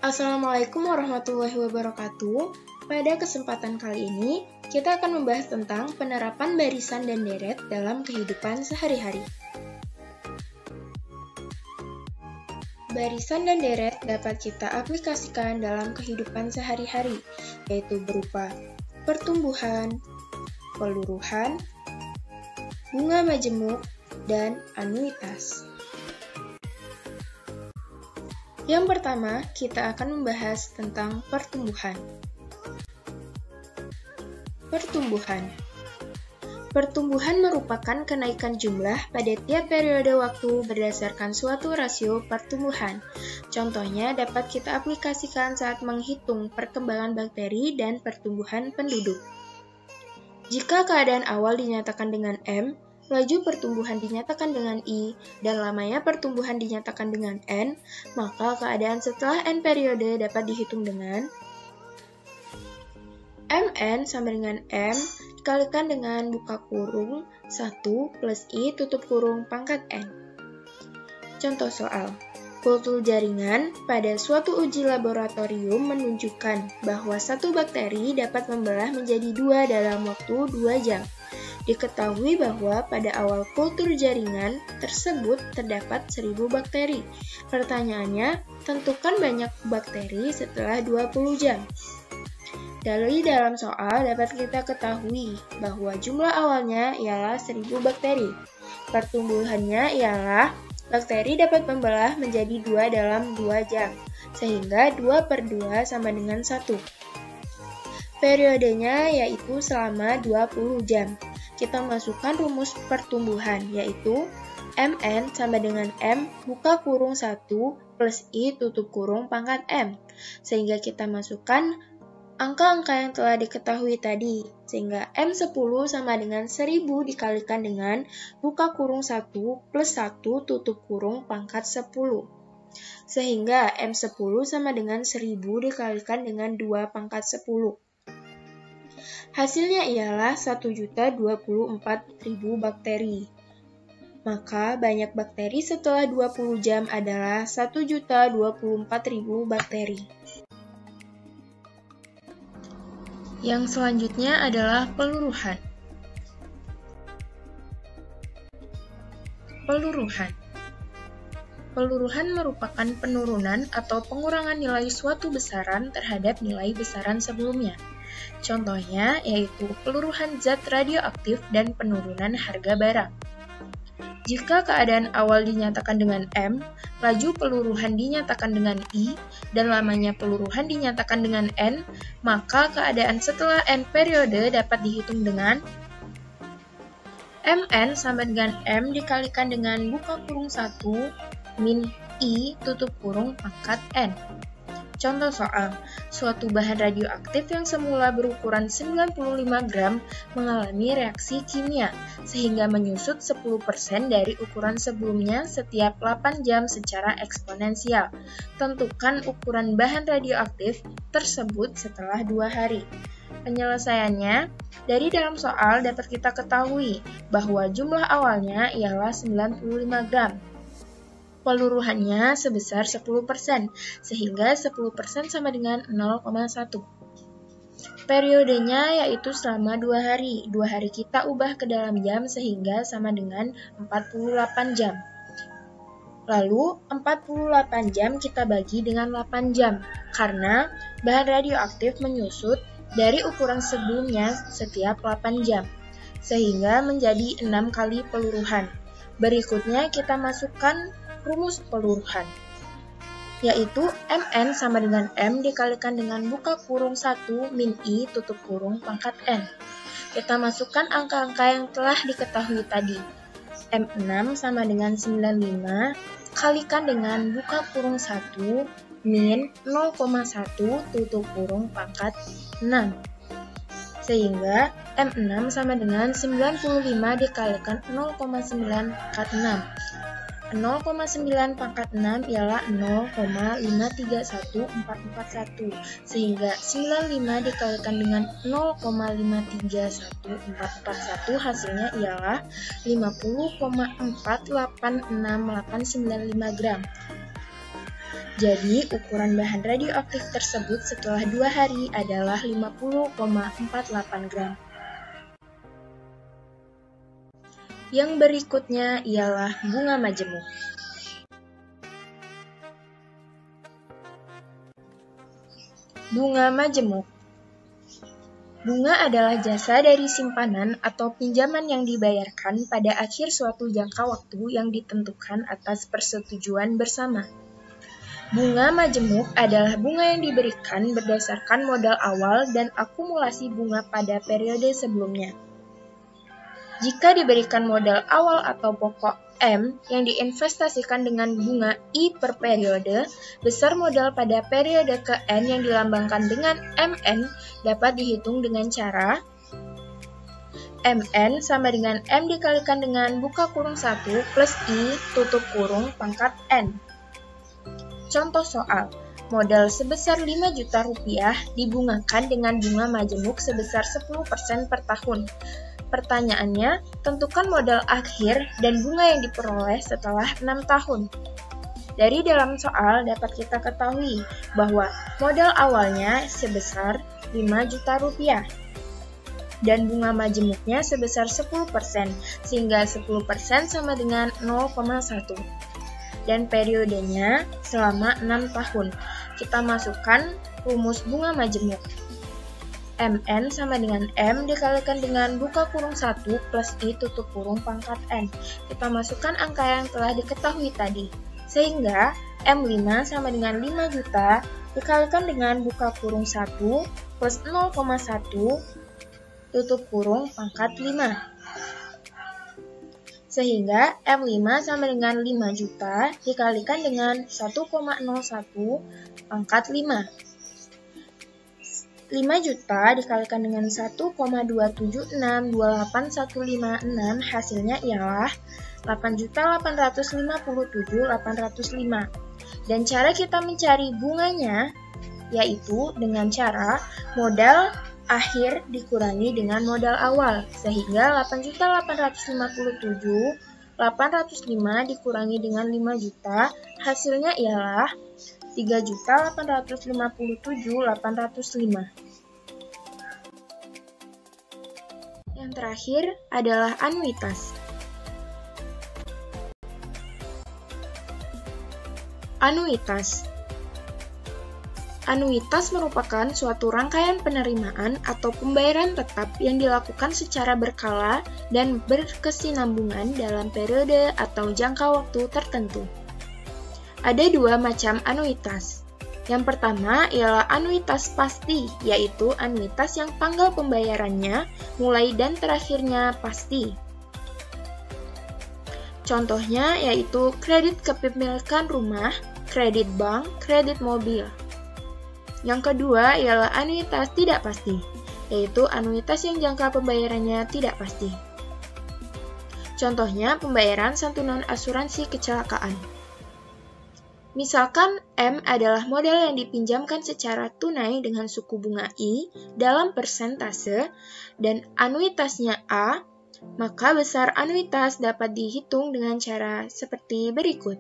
Assalamualaikum warahmatullahi wabarakatuh. Pada kesempatan kali ini, kita akan membahas tentang penerapan barisan dan deret dalam kehidupan sehari-hari. Barisan dan deret dapat kita aplikasikan dalam kehidupan sehari-hari, yaitu berupa pertumbuhan, peluruhan, bunga majemuk, dan anuitas. Yang pertama, kita akan membahas tentang pertumbuhan. Pertumbuhan merupakan kenaikan jumlah pada tiap periode waktu berdasarkan suatu rasio pertumbuhan. Contohnya dapat kita aplikasikan saat menghitung perkembangan bakteri dan pertumbuhan penduduk. Jika keadaan awal dinyatakan dengan M, laju pertumbuhan dinyatakan dengan I, dan lamanya pertumbuhan dinyatakan dengan N, maka keadaan setelah N periode dapat dihitung dengan Mn sama dengan M dikalikan dengan buka kurung 1 plus I tutup kurung pangkat N. Contoh soal. Kultur jaringan pada suatu uji laboratorium menunjukkan bahwa satu bakteri dapat membelah menjadi 2 dalam waktu 2 jam. Diketahui bahwa pada awal kultur jaringan tersebut terdapat 1000 bakteri. Pertanyaannya, tentukan banyak bakteri setelah 20 jam. Dari dalam soal dapat kita ketahui bahwa jumlah awalnya ialah 1000 bakteri. Pertumbuhannya ialah bakteri dapat membelah menjadi 2 dalam 2 jam, sehingga 2/2 sama dengan 1. Periodenya yaitu selama 20 jam. Kita masukkan rumus pertumbuhan, yaitu Mn sama dengan M buka kurung 1 plus I tutup kurung pangkat M. Sehingga kita masukkan angka-angka yang telah diketahui tadi. Sehingga M10 sama dengan 1000 dikalikan dengan buka kurung 1 plus 1 tutup kurung pangkat 10. Sehingga M10 sama dengan 1000 dikalikan dengan 2 pangkat 10. Hasilnya ialah 1.024.000 bakteri. Maka banyak bakteri setelah 20 jam adalah 1.024.000 bakteri. Yang selanjutnya adalah peluruhan. Peluruhan merupakan penurunan atau pengurangan nilai suatu besaran terhadap nilai besaran sebelumnya. Contohnya yaitu peluruhan zat radioaktif dan penurunan harga barang. Jika keadaan awal dinyatakan dengan M, laju peluruhan dinyatakan dengan I, dan lamanya peluruhan dinyatakan dengan N, maka keadaan setelah N periode dapat dihitung dengan Mn sama dengan M dikalikan dengan buka kurung 1 min I tutup kurung pangkat N. Contoh soal, suatu bahan radioaktif yang semula berukuran 95 gram mengalami reaksi kimia, sehingga menyusut 10% dari ukuran sebelumnya setiap 8 jam secara eksponensial. Tentukan ukuran bahan radioaktif tersebut setelah 2 hari. Penyelesaiannya, dari dalam soal dapat kita ketahui bahwa jumlah awalnya ialah 95 gram. Peluruhannya sebesar 10%, sehingga 10% sama dengan 0,1. Periodenya yaitu selama 2 hari. 2 hari kita ubah ke dalam jam sehingga sama dengan 48 jam. Lalu, 48 jam kita bagi dengan 8 jam, karena bahan radioaktif menyusut dari ukuran sebelumnya setiap 8 jam, sehingga menjadi 6 kali peluruhan. Berikutnya kita masukkan rumus peluruhan, yaitu Mn sama dengan M dikalikan dengan buka kurung 1 min I tutup kurung pangkat N. Kita masukkan angka-angka yang telah diketahui tadi. M6 sama dengan 95 kalikan dengan buka kurung 1 min 0,1 tutup kurung pangkat 6. Sehingga M6 sama dengan 95 dikalikan 0,9 pangkat 6. 0,9 pangkat 6 ialah 0,531441, sehingga 95 dikalikan dengan 0,531441 hasilnya ialah 50,486895 gram. Jadi, ukuran bahan radioaktif tersebut setelah 2 hari adalah 50,48 gram. Yang berikutnya ialah bunga majemuk. Bunga majemuk. Bunga adalah jasa dari simpanan atau pinjaman yang dibayarkan pada akhir suatu jangka waktu yang ditentukan atas persetujuan bersama. Bunga majemuk adalah bunga yang diberikan berdasarkan modal awal dan akumulasi bunga pada periode sebelumnya. Jika diberikan modal awal atau pokok M yang diinvestasikan dengan bunga I per periode, besar modal pada periode ke N yang dilambangkan dengan MN dapat dihitung dengan cara MN sama dengan M dikalikan dengan buka kurung 1 plus I tutup kurung pangkat N. Contoh soal, modal sebesar 5 juta rupiah dibungakan dengan bunga majemuk sebesar 10% per tahun. Pertanyaannya, tentukan modal akhir dan bunga yang diperoleh setelah 6 tahun. Dari dalam soal dapat kita ketahui bahwa modal awalnya sebesar 5 juta rupiah dan bunga majemuknya sebesar 10%, sehingga 10% sama dengan 0,1. Dan periodenya selama 6 tahun. Kita masukkan rumus bunga majemuk. MN sama dengan M dikalikan dengan buka kurung 1 plus I tutup kurung pangkat N. Kita masukkan angka yang telah diketahui tadi. Sehingga M5 sama dengan 5 juta dikalikan dengan buka kurung 1 plus 0,1 tutup kurung pangkat 5. Sehingga M5 sama dengan 5 juta dikalikan dengan 1,01 pangkat 5. 5 juta dikalikan dengan 1,27628.156 hasilnya ialah 8.857.805. Dan cara kita mencari bunganya yaitu dengan cara modal akhir dikurangi dengan modal awal, sehingga 8.857.805 dikurangi dengan 5 juta, hasilnya ialah 3.857.805. Yang terakhir adalah anuitas. Anuitas merupakan suatu rangkaian penerimaan atau pembayaran tetap yang dilakukan secara berkala dan berkesinambungan dalam periode atau jangka waktu tertentu. Ada 2 macam anuitas. Yang pertama ialah anuitas pasti, yaitu anuitas yang tanggal pembayarannya, mulai dan terakhirnya pasti. Contohnya yaitu kredit kepemilikan rumah, kredit bank, kredit mobil. Yang kedua ialah anuitas tidak pasti, yaitu anuitas yang jangka pembayarannya tidak pasti. Contohnya pembayaran santunan asuransi kecelakaan. Misalkan M adalah modal yang dipinjamkan secara tunai dengan suku bunga I dalam persentase dan anuitasnya A, maka besar anuitas dapat dihitung dengan cara seperti berikut.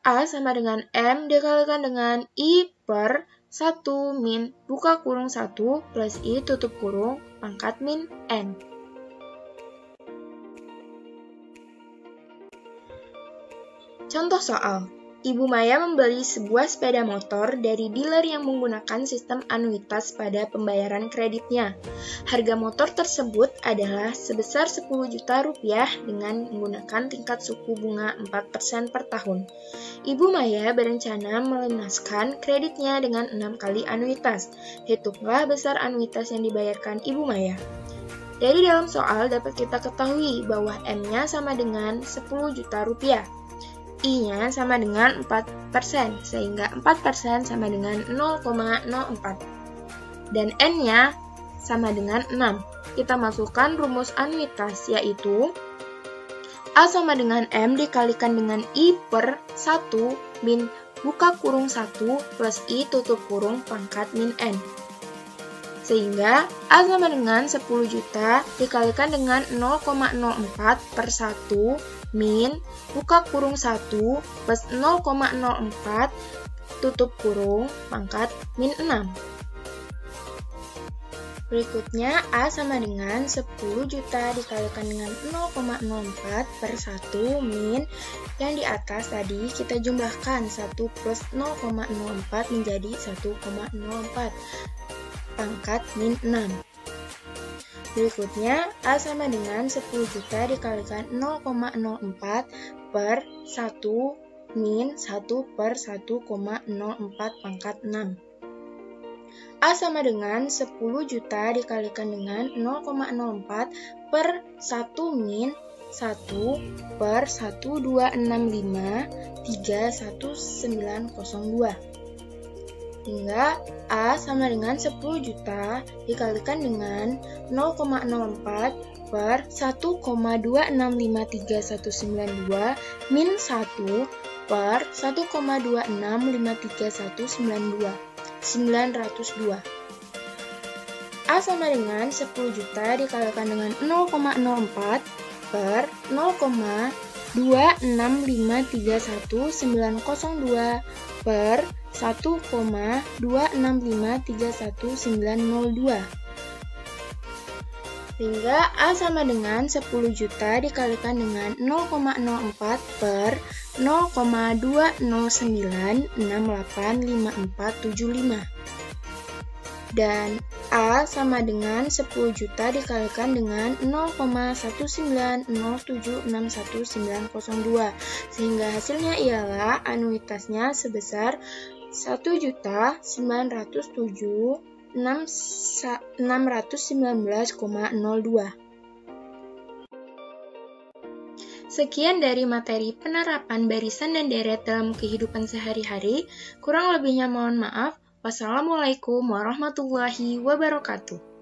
A sama dengan M dikalikan dengan I per 1 min buka kurung 1 plus I tutup kurung pangkat min N. Contoh soal, Ibu Maya membeli sebuah sepeda motor dari dealer yang menggunakan sistem anuitas pada pembayaran kreditnya. Harga motor tersebut adalah sebesar 10 juta rupiah dengan menggunakan tingkat suku bunga 4% per tahun. Ibu Maya berencana melunaskan kreditnya dengan 6 kali anuitas. Hitunglah besar anuitas yang dibayarkan Ibu Maya. Dari dalam soal dapat kita ketahui bahwa M-nya sama dengan 10 juta rupiah. I-nya sama dengan 4%, sehingga 4% sama dengan 0,04. Dan N-nya sama dengan 6. Kita masukkan rumus anuitas, yaitu A sama dengan M dikalikan dengan I per 1 min buka kurung 1 plus I tutup kurung pangkat min N. Sehingga A sama dengan 10 juta dikalikan dengan 0,04 per 1 min buka kurung 1 plus 0,04 tutup kurung pangkat min 6. Berikutnya A sama dengan 10 juta dikalikan dengan 0,04 per 1 min yang di atas tadi kita jumlahkan 1 plus 0,04 menjadi 1,04 pangkat min 6. Berikutnya A sama dengan 10 juta dikalikan 0,04 per 1 min 1 per 1,04 pangkat 6. A sama dengan 10 juta dikalikan dengan 0,04 per 1 min 1 per 1265 31902. Hingga A sama dengan 10 juta dikalikan dengan 0,04 per 1,26539192 min 1 per 1,26539192. 902. A sama dengan 10 juta dikalikan dengan 0,04 per 0,26531902 per 1,26531902. Sehingga A sama dengan 10 juta dikalikan dengan 0,04 per 0,209685475. Dan A sama dengan 10 juta dikalikan dengan 0,190761902. Sehingga hasilnya ialah anuitasnya sebesar 1.907.619,02. Sekian dari materi penerapan barisan dan deret dalam kehidupan sehari-hari. Kurang lebihnya mohon maaf. Wassalamualaikum warahmatullahi wabarakatuh.